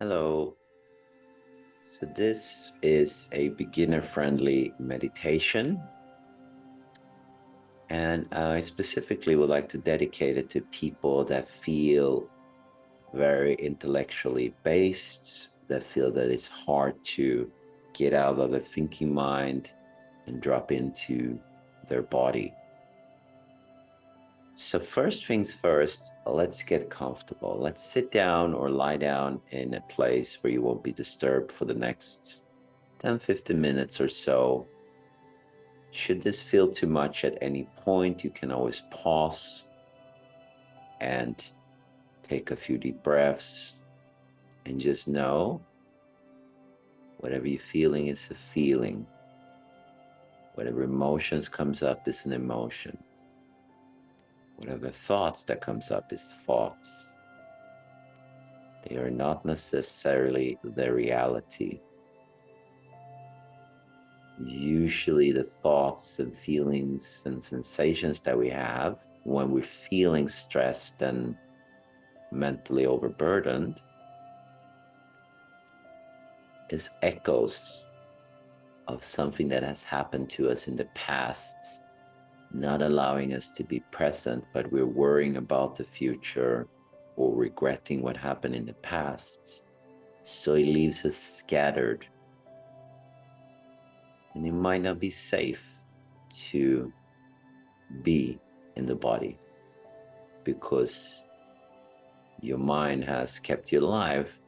Hello. So this is a beginner-friendly meditation, and I specifically would like to dedicate it to people that feel very intellectually based, that feel that it's hard to get out of the thinking mind and drop into their body. So first things first, let's get comfortable. Let's sit down or lie down in a place where you won't be disturbed for the next 10, 15 minutes or so. Should this feel too much at any point, you can always pause and take a few deep breaths and just know whatever you're feeling is a feeling. Whatever emotions comes up is an emotion. Whatever thoughts that comes up is thoughts. They are not necessarily the reality. Usually the thoughts and feelings and sensations that we have when we're feeling stressed and mentally overburdened is echoes of something that has happened to us in the past, not allowing us to be present, but we're worrying about the future or regretting what happened in the past. So it leaves us scattered. And it might not be safe to be in the body because your mind has kept you alive,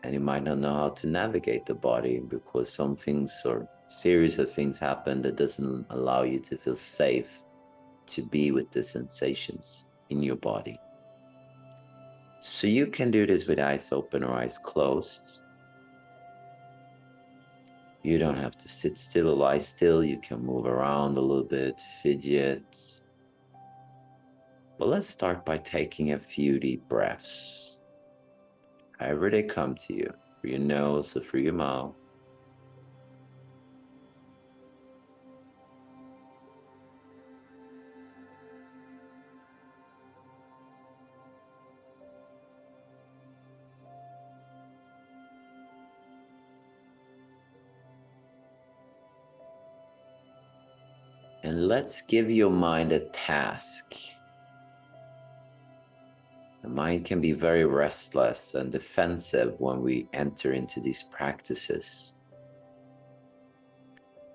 and you might not know how to navigate the body because some things or series of things happen that doesn't allow you to feel safe to be with the sensations in your body. So you can do this with eyes open or eyes closed. You don't have to sit still or lie still. You can move around a little bit, fidget. But let's start by taking a few deep breaths. However they come to you, through your nose or through your mouth. And let's give your mind a task. The mind can be very restless and defensive when we enter into these practices.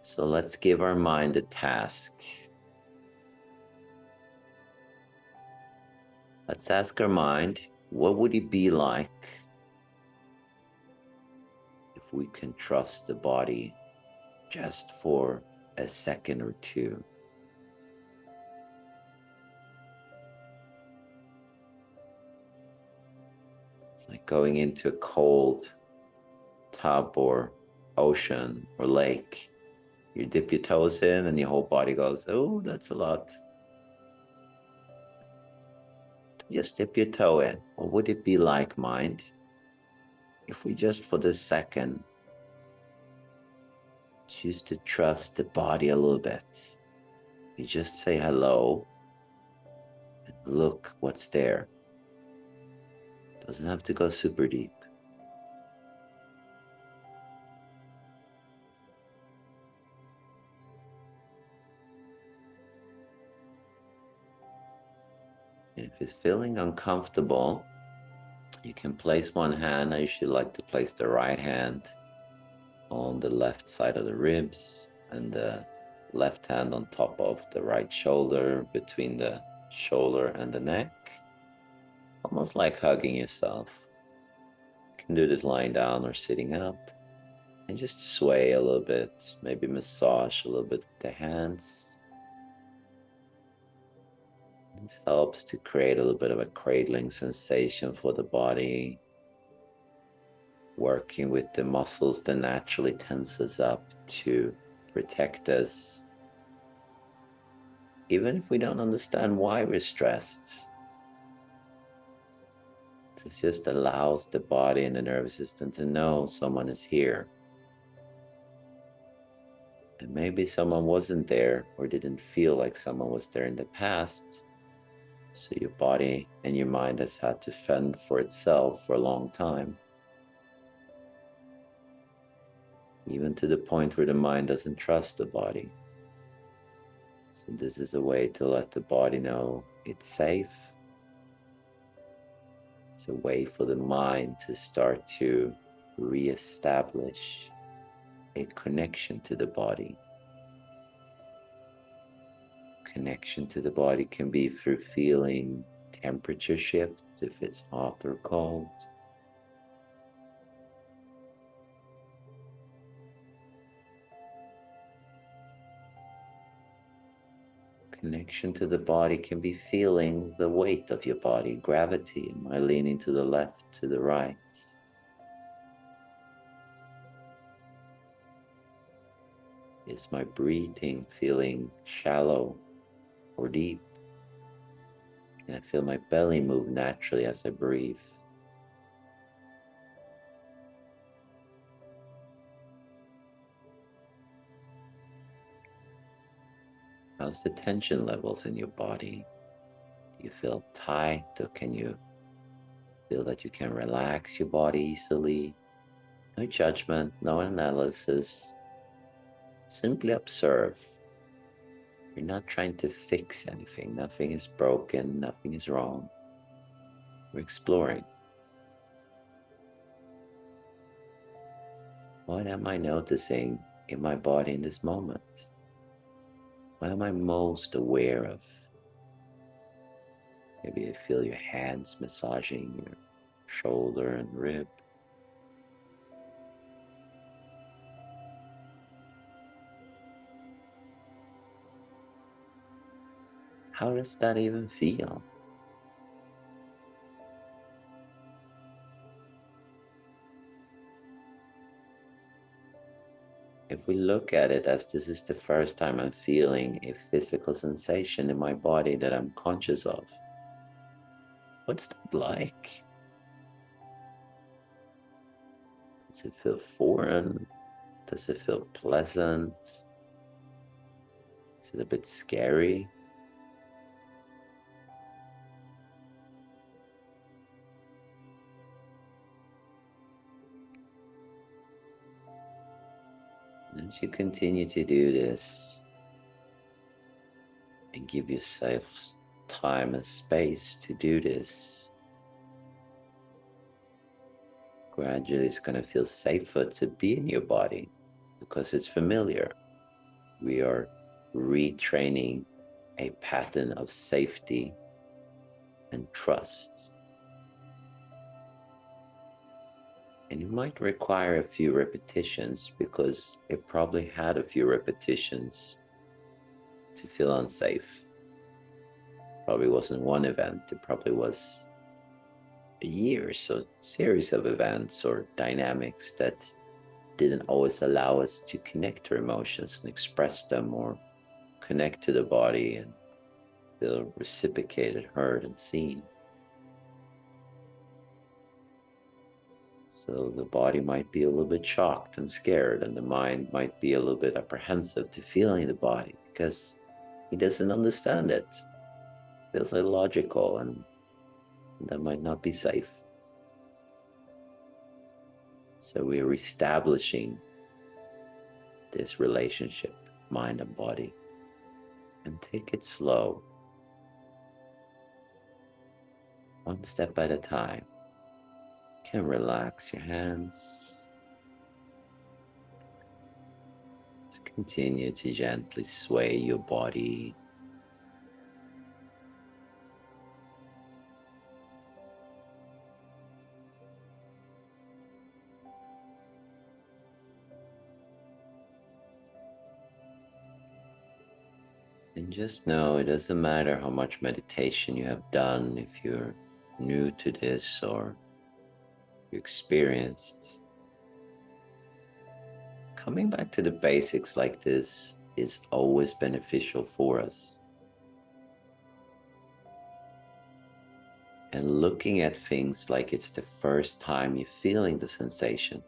So let's give our mind a task. Let's ask our mind, what would it be like if we can trust the body just for a second or two? It's like going into a cold tub or ocean or lake. You dip your toes in and your whole body goes, oh, that's a lot. Just dip your toe in. What would it be like, mind, if we just for this second choose to trust the body a little bit? You just say hello and look what's there. Doesn't have to go super deep. And if it's feeling uncomfortable, you can place one hand. I usually like to place the right hand on the left side of the ribs and the left hand on top of the right shoulder, between the shoulder and the neck, almost like hugging yourself. You can do this lying down or sitting up, and just sway a little bit, maybe massage a little bit with the hands. This helps to create a little bit of a cradling sensation for the body, working with the muscles that naturally tenses up to protect us. Even if we don't understand why we're stressed, it just allows the body and the nervous system to know someone is here. And maybe someone wasn't there or didn't feel like someone was there in the past. So your body and your mind has had to fend for itself for a long time, even to the point where the mind doesn't trust the body. So this is a way to let the body know it's safe. It's a way for the mind to start to reestablish a connection to the body. Connection to the body can be through feeling temperature shifts, if it's hot or cold. Connection to the body can be feeling the weight of your body, gravity. Am I leaning to the left, to the right? Is my breathing feeling shallow or deep? Can I feel my belly move naturally as I breathe? How's the tension levels in your body? Do you feel tight, or can you feel that you can relax your body easily? No judgment, no analysis. Simply observe. You're not trying to fix anything. Nothing is broken, nothing is wrong. We're exploring. What am I noticing in my body in this moment? What am I most aware of? Maybe you feel your hands massaging your shoulder and rib. How does that even feel? If we look at it as this is the first time I'm feeling a physical sensation in my body that I'm conscious of, what's that like? Does it feel foreign? Does it feel pleasant? Is it a bit scary? As you continue to do this and give yourself time and space to do this, gradually it's going to feel safer to be in your body because it's familiar. We are retraining a pattern of safety and trust. And it might require a few repetitions because it probably had a few repetitions to feel unsafe. Probably wasn't one event, it probably was a year or so, series of events or dynamics that didn't always allow us to connect to emotions and express them or connect to the body and feel reciprocated, heard, and seen. So the body might be a little bit shocked and scared, and the mind might be a little bit apprehensive to feeling the body because he doesn't understand it. It feels illogical, and that might not be safe. So we're establishing this relationship, mind and body, and take it slow, one step at a time. You can relax your hands. Just continue to gently sway your body. And just know it doesn't matter how much meditation you have done, if you're new to this or you experienced. Coming back to the basics like this is always beneficial for us. And looking at things like it's the first time you're feeling the sensation,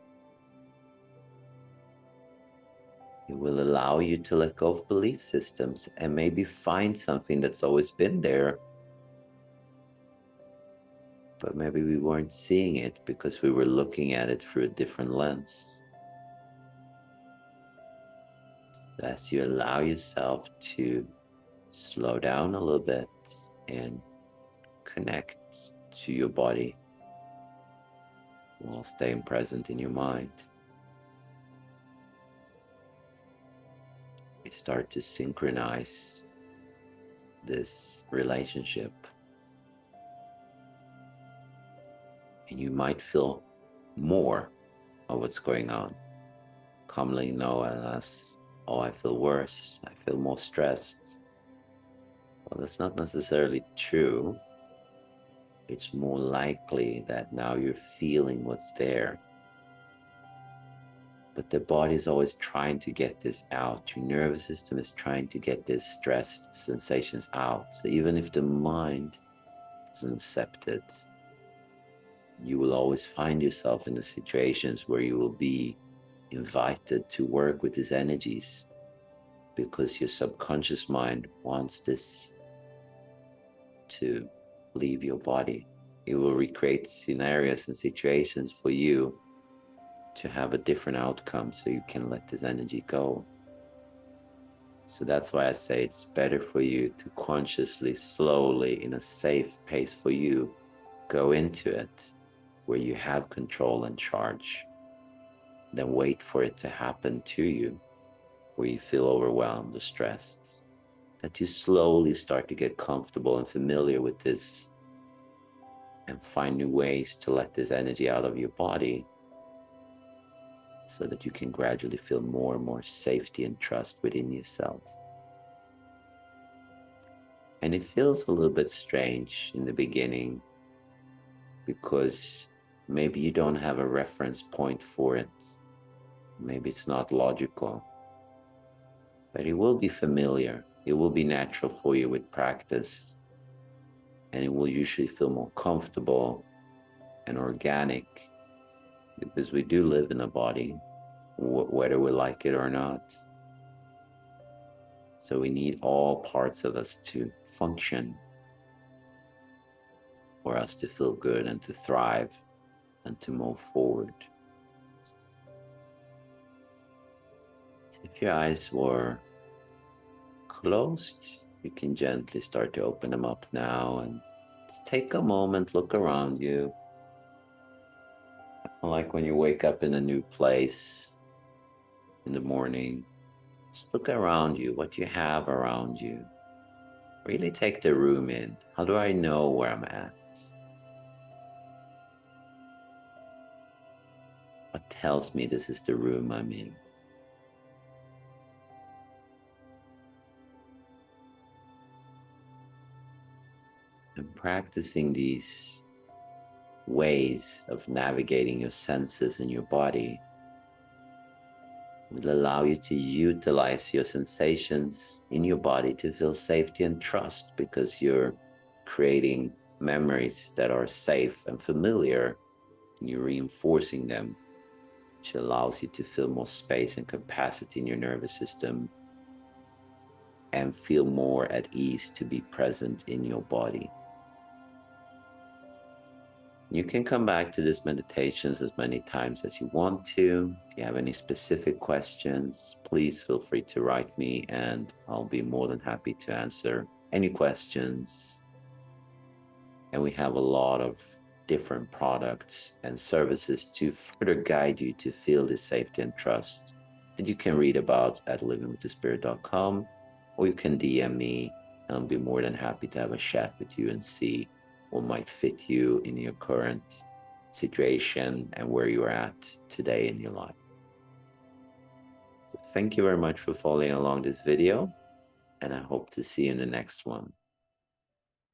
it will allow you to let go of belief systems and maybe find something that's always been there but maybe we weren't seeing it because we were looking at it through a different lens. So as you allow yourself to slow down a little bit and connect to your body while staying present in your mind, we start to synchronize this relationship. And you might feel more of what's going on, commonly known as, oh, I feel worse, I feel more stressed. Well, that's not necessarily true. It's more likely that now you're feeling what's there. But the body is always trying to get this out. Your nervous system is trying to get these stressed sensations out. So even if the mind doesn't accept it, you will always find yourself in the situations where you will be invited to work with these energies because your subconscious mind wants this to leave your body. It will recreate scenarios and situations for you to have a different outcome so you can let this energy go. So that's why I say it's better for you to consciously, slowly, in a safe pace for you, go into it where you have control and charge, then wait for it to happen to you where you feel overwhelmed or stressed. That you slowly start to get comfortable and familiar with this and find new ways to let this energy out of your body so that you can gradually feel more and more safety and trust within yourself. And it feels a little bit strange in the beginning because maybe you don't have a reference point for it. Maybe it's not logical, but it will be familiar. It will be natural for you with practice, and it will usually feel more comfortable and organic because we do live in a body, whether we like it or not. So we need all parts of us to function for us to feel good and to thrive and to move forward. So if your eyes were closed, you can gently start to open them up now and just take a moment, look around you. Like when you wake up in a new place in the morning, just look around you, what you have around you. Really take the room in. How do I know where I'm at? What tells me this is the room I'm in? And practicing these ways of navigating your senses in your body will allow you to utilize your sensations in your body to feel safety and trust because you're creating memories that are safe and familiar and you're reinforcing them, which allows you to feel more space and capacity in your nervous system and feel more at ease to be present in your body. You can come back to these meditations as many times as you want to. If you have any specific questions, please feel free to write me and I'll be more than happy to answer any questions. And we have a lot of different products and services to further guide you to feel this safety and trust that you can read about at livingwiththespirit.com, or you can DM me and I'll be more than happy to have a chat with you and see what might fit you in your current situation and where you are at today in your life. So thank you very much for following along this video, and I hope to see you in the next one.